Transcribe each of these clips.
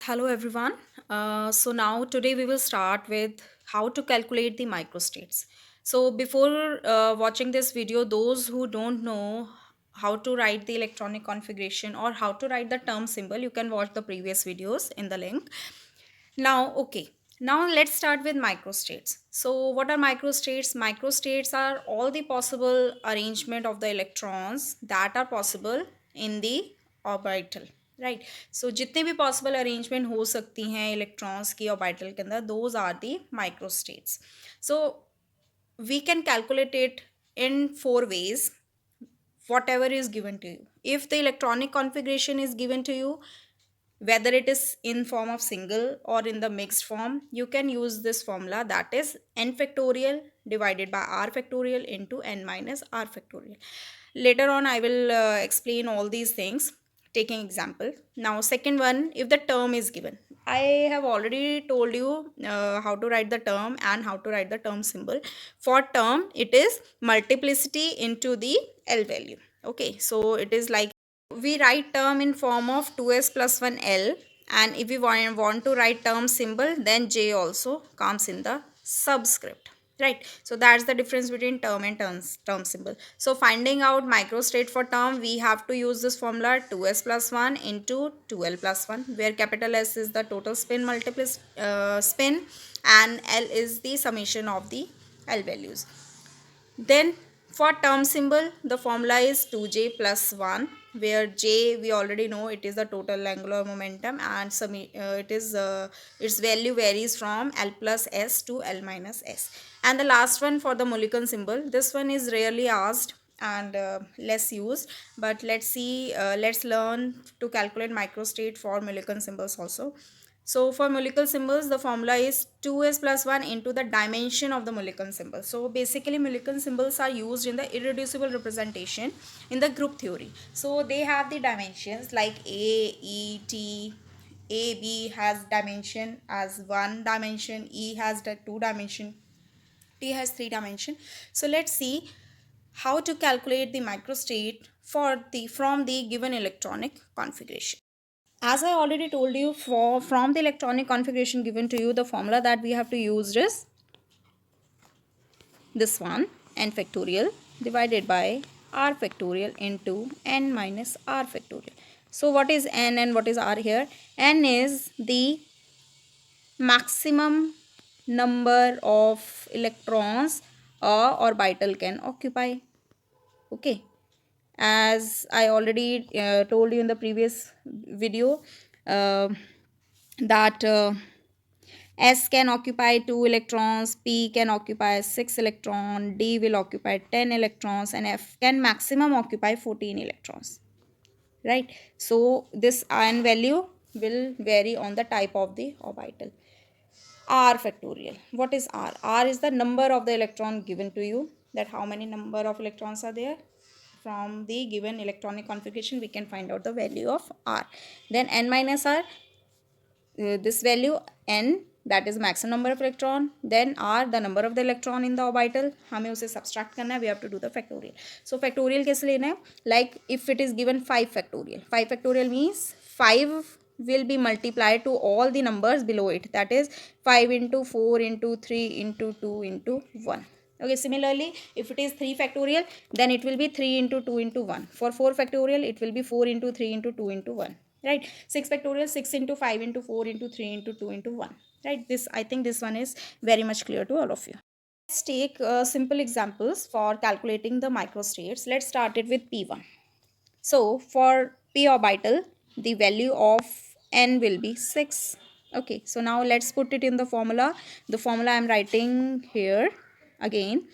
Hello everyone. So now today we will start with how to calculate the microstates. So before watching this video, those who don't know how to write the electronic configuration or how to write the term symbol, you can watch the previous videos in the link. Now, okay. Now let's start with microstates. So what are microstates? Microstates are all the possible arrangement of the electrons that are possible in the orbital, right? So जितने भी possible arrangement हो सकती हैं electrons की orbital के अंदर, those are the microstates. So we can calculate it in four ways, whatever is given to you. If the electronic configuration is given to you, whether it is in form of single or in the mixed form, you can use this formula, that is n factorial divided by r factorial into n minus r factorial. Later on I will explain all these things taking example. Now second one, if the term is given, I have already told you how to write the term and how to write the term symbol. For term, it is multiplicity into the L value. Okay, so it is like we write term in form of 2s plus 1l, and if we want to write term symbol, then j also comes in the subscript, right? So that's the difference between term and term symbol. So finding out microstate for term, we have to use this formula 2s plus 1 into 2l plus 1, where capital S is the total spin spin and L is the summation of the L values. Then for term symbol, the formula is 2j plus 1, where j we already know it is the total angular momentum, and its value varies from L plus S to L minus S. And the last one for the Mulliken symbol, this one is rarely asked and less used, but let's learn to calculate microstate for Mulliken symbols also. So for Mulliken symbols, the formula is 2s plus 1 into the dimension of the Mulliken symbol. So basically Mulliken symbols are used in the irreducible representation in the group theory. So they have the dimensions like A, E, T. A, B has dimension as 1 dimension, E has the 2 dimension, T has 3 dimension. So let's see how to calculate the microstate for the from the given electronic configuration. As I already told you, for from the electronic configuration given to you, the formula that we have to use is this one, n factorial divided by r factorial into n minus r factorial. So what is n and what is r here? N is the maximum number of electrons a orbital can occupy. Okay, as I already told you in the previous video, uh, that S can occupy 2 electrons, P can occupy 6 electrons, D will occupy 10 electrons, and F can maximum occupy 14 electrons, right? So this ion value will vary on the type of the orbital. R factorial. What is R? R is the number of the electron given to you, that how many number of electrons are there. From the given electronic configuration, we can find out the value of R. Then N minus R, this value n, that is maximum number of electron, then r the number of the electron in the orbital, हमें उसे subtract करना है, we have to do the factorial. So factorial कैसे लेना है? Like if it is given 5 factorial, 5 factorial means 5 will be multiplied to all the numbers below it, that is 5 into 4 into 3 into 2 into 1. Okay, similarly if it is 3 factorial, then it will be 3 into 2 into 1. For 4 factorial, it will be 4 into 3 into 2 into 1, right? 6 factorial, 6 into 5 into 4 into 3 into 2 into 1, right? This, I think this one is very much clear to all of you. Let's take simple examples for calculating the microstates. Let's start it with P1. So for P orbital, the value of n will be 6. Okay, so now let's put it in the formula. The formula I am writing here again,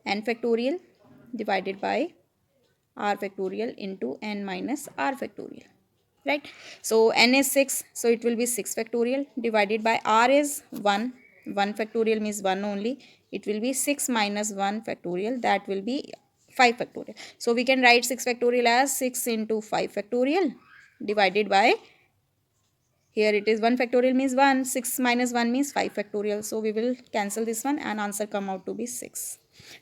n factorial divided by r factorial into n minus r factorial, right? So n is 6, so it will be 6 factorial divided by r is 1. 1 factorial means 1 only. It will be 6 minus 1 factorial, that will be 5 factorial. So we can write 6 factorial as 6 into 5 factorial divided by, here it is 1 factorial means 1, 6 minus 1 means 5 factorial. So we will cancel this one and answer come out to be 6.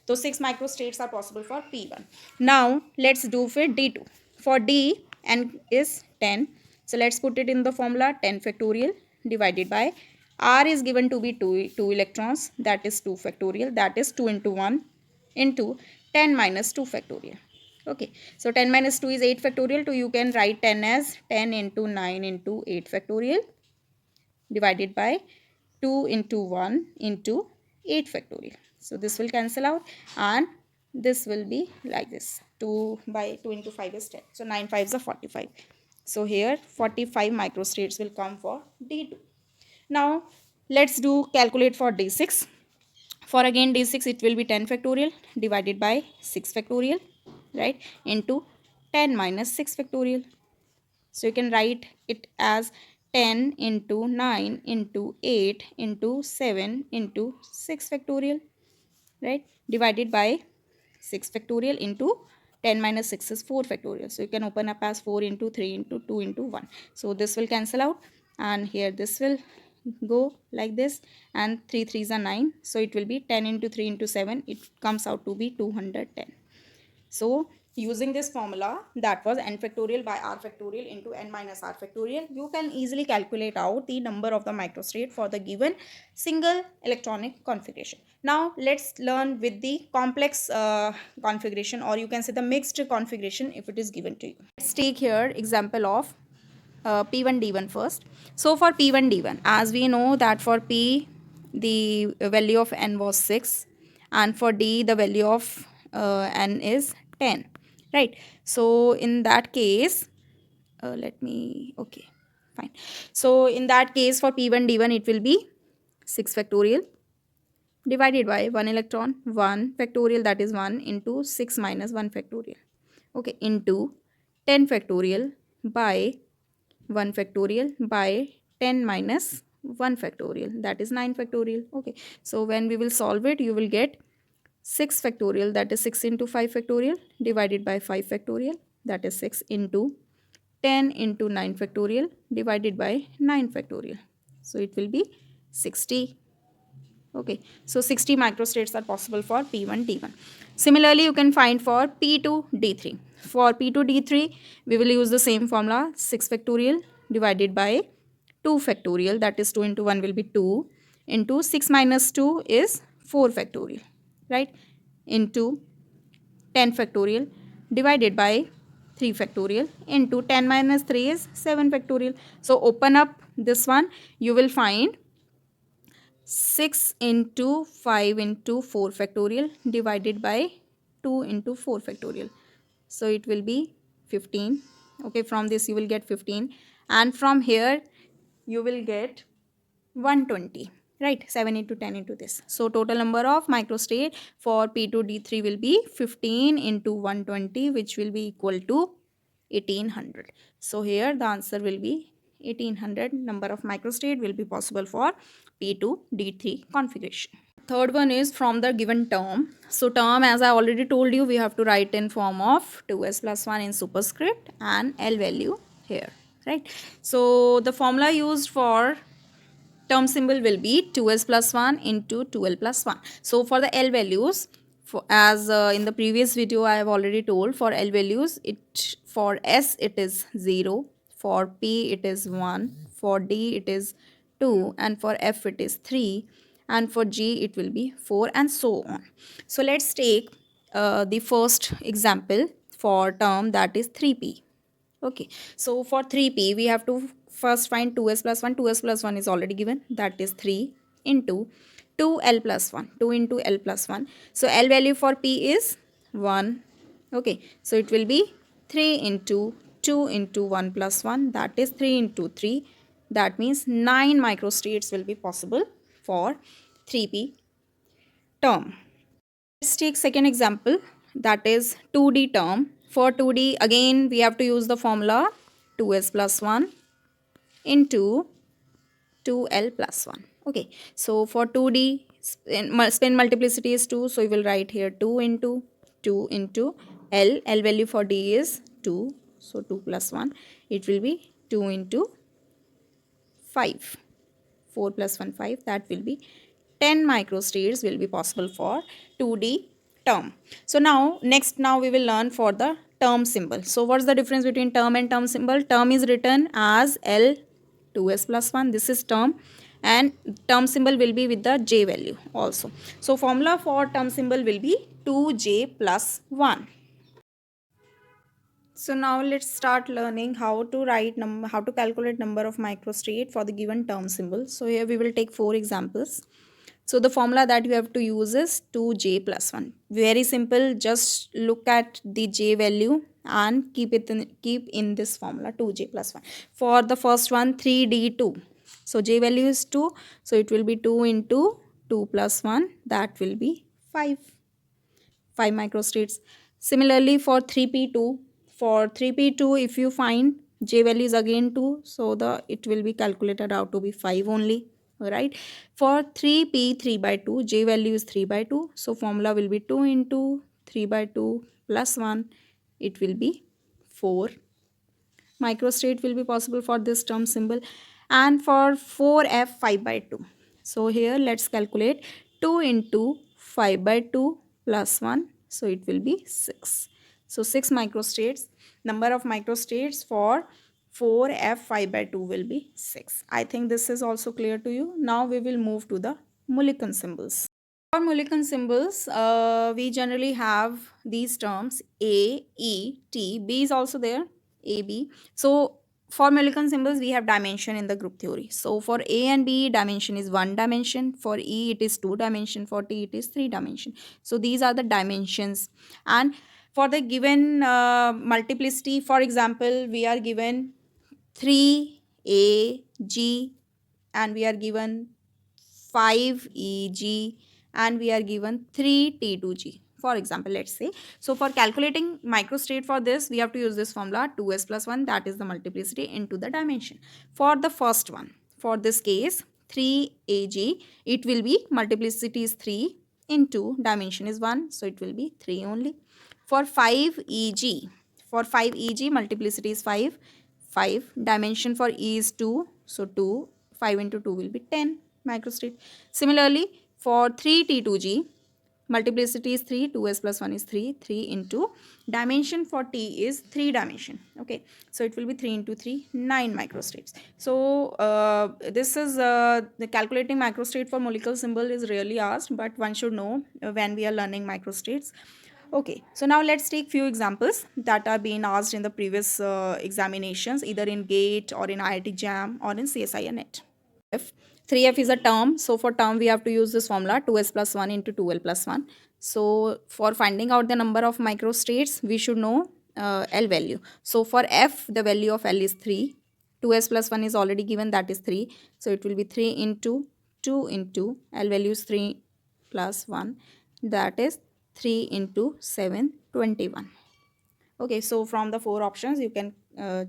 So 6 microstates are possible for P1. Now let's do for D2. For D, n is 10. So let's put it in the formula 10 factorial divided by R is given to be 2 electrons, that is 2 factorial, that is 2 into 1 into 10 minus 2 factorial. Okay, so 10 minus 2 is 8 factorial, so you can write 10 as 10 into 9 into 8 factorial divided by 2 into 1 into 8 factorial. So this will cancel out and this will be like this. 2 by 2 into 5 is 10. So 9 5s are 45. So here 45 microstates will come for D2. Now let's do calculate for D6. For again D6 it will be 10 factorial divided by 6 factorial, right, into 10 minus 6 factorial. So you can write it as 10 into 9 into 8 into 7 into 6 factorial, right, divided by 6 factorial into 10 minus 6 is 4 factorial. So you can open up as 4 into 3 into 2 into 1. So this will cancel out and here this will go like this and 3 3s are 9. So it will be 10 into 3 into 7. It comes out to be 210. So using this formula, that was n factorial by r factorial into n minus r factorial, you can easily calculate out the number of the microstate for the given single electronic configuration. Now let's learn with the complex configuration, or you can say the mixed configuration if it is given to you. Let's take here example of P1 D1 first. So for P1 D1, as we know that for P the value of n was 6 and for D the value of n is 10, right? So in that case okay, fine. So in that case for P1 D1 it will be 6 factorial divided by 1 electron 1 factorial, that is 1 into 6 minus 1 factorial, okay, into 10 factorial by 1 factorial by 10 minus 1 factorial, that is 9 factorial. Okay, so when we will solve it, you will get 6 factorial, that is 6 into 5 factorial divided by 5 factorial, that is 6 into 10 into 9 factorial divided by 9 factorial. So it will be 60. Okay, so 60 microstates are possible for P1 D1. Similarly, you can find for P2 D3. For P2 D3, we will use the same formula, 6 factorial divided by 2 factorial, that is 2 into 1 will be 2 into 6 minus 2 is 4 factorial, right, into 10 factorial divided by 3 factorial into 10 minus 3 is 7 factorial. So open up this one, you will find 6 into 5 into 4 factorial divided by 2 into 4 factorial. So it will be 15. Okay, from this you will get 15 and from here you will get 120, right, 7 into 10 into this. So total number of microstate for P2 D3 will be 15 into 120, which will be equal to 1800. So here the answer will be 1800 number of microstate will be possible for P2 D3 configuration. Third one is from the given term. So term, as I already told you, we have to write in form of 2s plus 1 in superscript and L value here, right? So the formula used for term symbol will be 2s plus 1 into 2l plus 1. So for the L values, as in the previous video I have already told, for L values, for S it is 0, for P it is 1, for D it is 2, and for F it is 3, and for G it will be 4, and so on. So let's take the first example for term, that is 3P. Okay, so for 3P we have to first find 2s plus 1. 2s plus 1 is already given, that is 3 into 2l plus 1. 2 into l plus 1. So L value for P is 1. Okay, so it will be 3 into 2 into 1 plus 1, that is 3 into 3. That means 9 microstates will be possible for 3P term. Let's take second example, that is 2D term. For 2D, again we have to use the formula 2s plus 1 into 2l plus 1. Okay, so for 2D, spin multiplicity is 2, so you will write here 2 into L. L value for D is 2, so 2 plus 1. It will be 2 into 5. 4 plus 1, 5. That will be 10 microstates will be possible for 2D term. So now we will learn for the term symbol. So what's the difference between term and term symbol? Term is written as L2 2s plus 1, this is term, and term symbol will be with the j value also. So formula for term symbol will be 2j plus 1. So now let's start learning how to how to calculate number of microstate for the given term symbol. So here we will take 4 examples. So the formula that you have to use is 2j plus 1. Very simple. Just look at the j value and keep in this formula 2j plus 1. For the first one, 3d2. So j value is 2. So it will be 2 into 2 plus 1. That will be 5. 5 microstates. Similarly for 3p2, for 3p2 if you find j value is again 2, so the it will be calculated out to be 5 only, right? For 3p 3 by 2, j value is 3 by 2, so formula will be 2 into 3 by 2 plus 1, it will be 4 microstate will be possible for this term symbol. And for 4f 5 by 2, so here let's calculate 2 into 5 by 2 plus 1, so it will be 6. So 6 microstates. Number of microstates for 4f 5 by 2 will be 6. I think this is also clear to you. Now we will move to the Mulliken symbols. For Mulliken symbols, we generally have these terms A, E, T. B is also there, A, B. So for Mulliken symbols, we have dimension in the group theory. So for A and B, dimension is 1 dimension. For E, it is 2 dimension. For T, it is 3 dimension. So these are the dimensions. And for the given multiplicity, for example, we are given 3AG and we are given 5EG and we are given 3T2G. For example, let's say. So for calculating microstate for this, we have to use this formula 2s plus 1, that is the multiplicity into the dimension. For the first one, for this case 3AG, it will be multiplicity is 3 into dimension is 1, so it will be 3 only. For 5EG, for 5EG multiplicity is 5, 5, dimension for E is 2, so 2, 5 into 2 will be 10 microstate. Similarly, for 3T2G, multiplicity is 3, 2s plus 1 is 3, 3 into dimension for T is 3 dimension. Okay, so it will be 3 into 3, 9 microstates. So this is the calculating microstate for molecular symbol is rarely asked, but one should know when we are learning microstates. Okay, so now let's take few examples that are being asked in the previous examinations, either in GATE or in IIT JAM or in CSIR NET. F. 3f is a term, so for term we have to use this formula 2s plus 1 into 2l plus 1. So for finding out the number of microstates, we should know L value. So for f, the value of L is 3. 2s plus 1 is already given, that is 3. So it will be 3 into 2 into L value is 3 plus 1, that is 3 into 7, 21. Okay, so from the 4 options, you can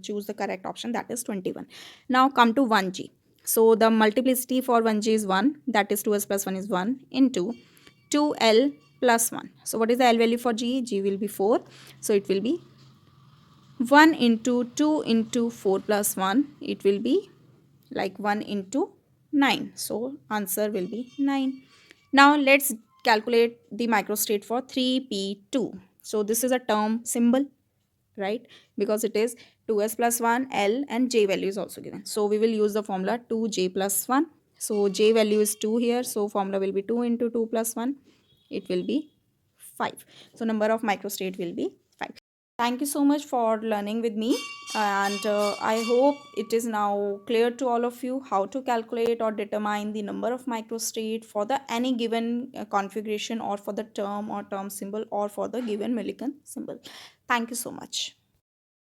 choose the correct option, that is 21. Now come to 1G. So the multiplicity for 1G is 1, that is 2s plus 1 is 1 into 2L plus 1. So what is the L value for G? G will be 4. So it will be 1 into 2 into 4 plus 1. It will be like 1 into 9. So answer will be 9. Now let's calculate the microstate for 3p2. So this is a term symbol, right? Because it is 2s plus 1, L and J value is also given. So we will use the formula 2j plus 1. So J value is 2 here. So formula will be 2 into 2 plus 1. It will be 5. So number of microstate will be 5. Thank you so much for learning with me, and I hope it is now clear to all of you how to calculate or determine the number of microstate for the any given configuration or for the term or term symbol or for the given Mulliken symbol. Thank you so much.